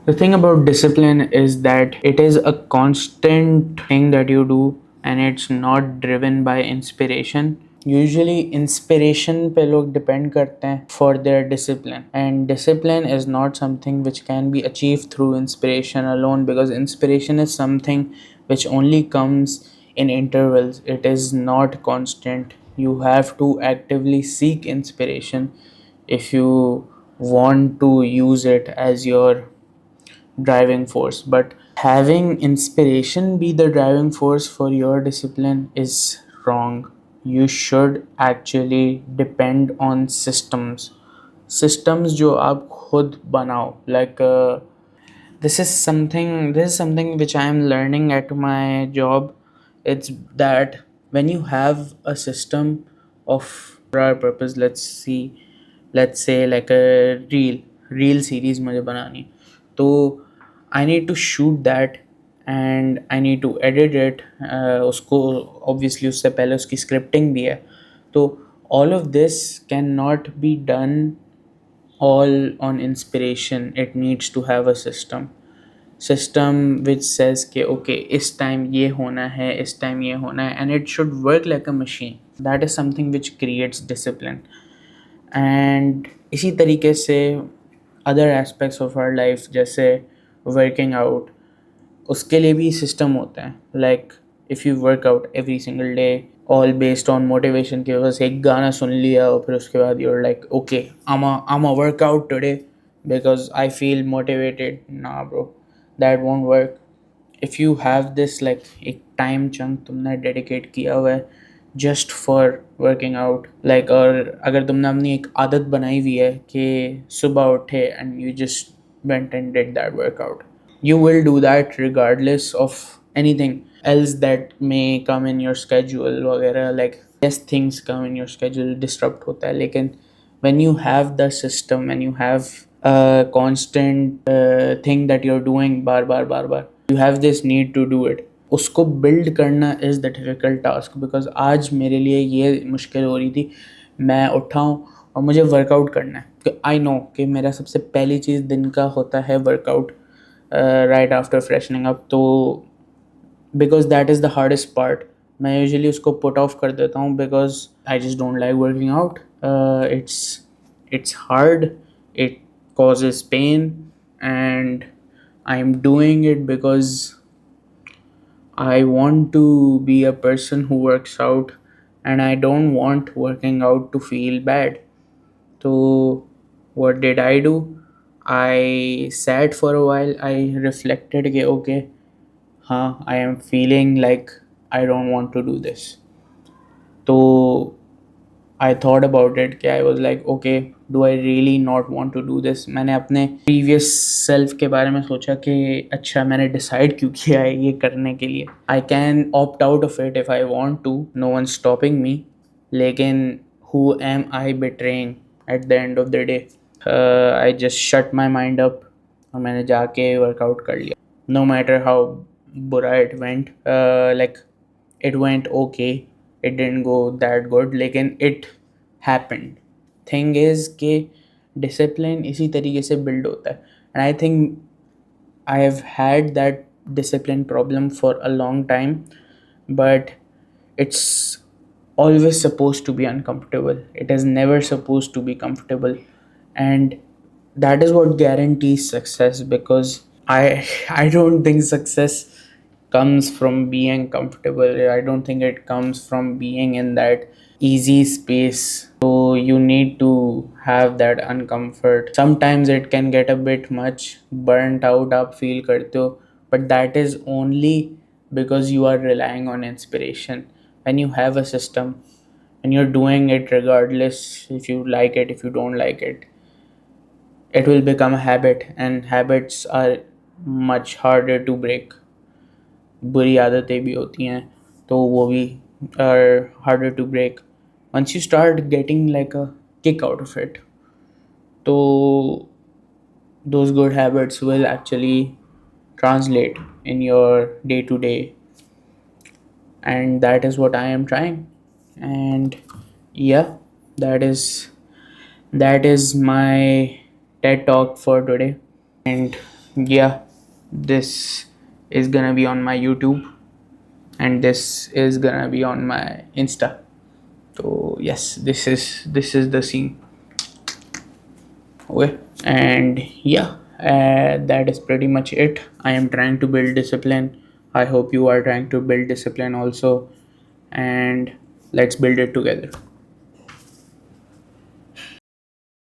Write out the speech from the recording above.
The thing about discipline is that it is a constant thing that you do, and it's not driven by inspiration. Usually inspiration पे लोग depend करते हैं for their discipline, and discipline is not something which can be achieved through inspiration alone, because inspiration is something which only comes in intervals. It is not constant. You have to actively seek inspiration if you want to use it as your driving force. But having inspiration be the driving force for your discipline is wrong. You should actually depend on systems जो आप खुद बनाओ. Like this is something which I am learning at my job. It's that when you have a system of our purpose, let's say like a reel series मुझे बनानी है, तो I need to shoot that and I need to edit it. उसको obviously उससे पहले उसकी scripting भी है. तो all of this cannot be done all on inspiration. It needs to have a system which says कि okay, इस time ये होना है, इस time ये होना है, and it should work like a machine. That is something which creates discipline. And इसी तरीके से other aspects of our life जैसे working out, उसके लिए भी सिस्टम होता है. Like if you work out every single day all based on motivation की वजह से, एक गाना सुन लिया और फिर उसके बाद you're like okay I'm a workout today because I feel motivated. ना bro, that won't work. If you have this like एक टाइम चंक तुमने डेडिकेट किया हुआ है just for working out, like, और अगर तुमने अपनी एक आदत बनाई हुई है कि सुबह उठे and you just went and did that workout, you will do that regardless of anything else that may come in your schedule वगैरह. Like yes, things come in your schedule, disrupt होता है, लेकिन when you have the system and you have a constant thing that you're doing bar bar, you have this need to do it. उसको build करना is the difficult task, because आज मेरे लिए ये मुश्किल हो रही थी. मैं उठा हूँ और मुझे वर्कआउट करना है. आई नो कि मेरा सबसे पहली चीज़ दिन का होता है workout right after freshening up. तो because that is the hardest part, मैं usually उसको put off कर देता हूँ because I just don't like working out. It's hard, it causes pain, and I'm doing it because I want to be a person who works out, and I don't want working out to feel bad. So what did I do? I sat for a while. I reflected कि okay, हाँ, I am feeling like I don't want to do this. तो I thought about it कि I was like okay, do I really not want to do this? मैंने अपने previous self के बारे में सोचा कि अच्छा, मैंने decide क्यों किया है ये करने के लिए. I can opt out of it if I want to. No one's stopping me. लेकिन who am I betraying at the end of the day? I just shut my mind up और मैंने जाके वर्कआउट कर लिया. No matter how बुरा it went, like it went okay, it didn't go that good, लेकिन it happened. Thing is कि discipline इसी तरीके से build होता है, and I think I have had that discipline problem for a long time, but it's always supposed to be uncomfortable. It is never supposed to be comfortable, and that is what guarantees success, because I don't think success comes from being comfortable. I don't think it comes from being in that easy space. So you need to have that uncomfort. Sometimes it can get a bit much, burnt out आप feel करते हो, but that is only because you are relying on inspiration. When you have a system and you're doing it regardless if you like it, if you don't like it, it will become a habit, and habits are much harder to break. बुरी आदतें भी होती हैं तो वो भी are harder to break. Once you start getting like a kick out of it, तो those good habits will actually translate in your day to day, and that is what I am trying. And yeah, that is that is my TED talk for today. And yeah, this is gonna be on my YouTube, and this is gonna be on my Insta. So yes, this is the scene. Okay, and yeah, that is pretty much it. I am trying to build discipline. I hope you are trying to build discipline also, and let's build it together.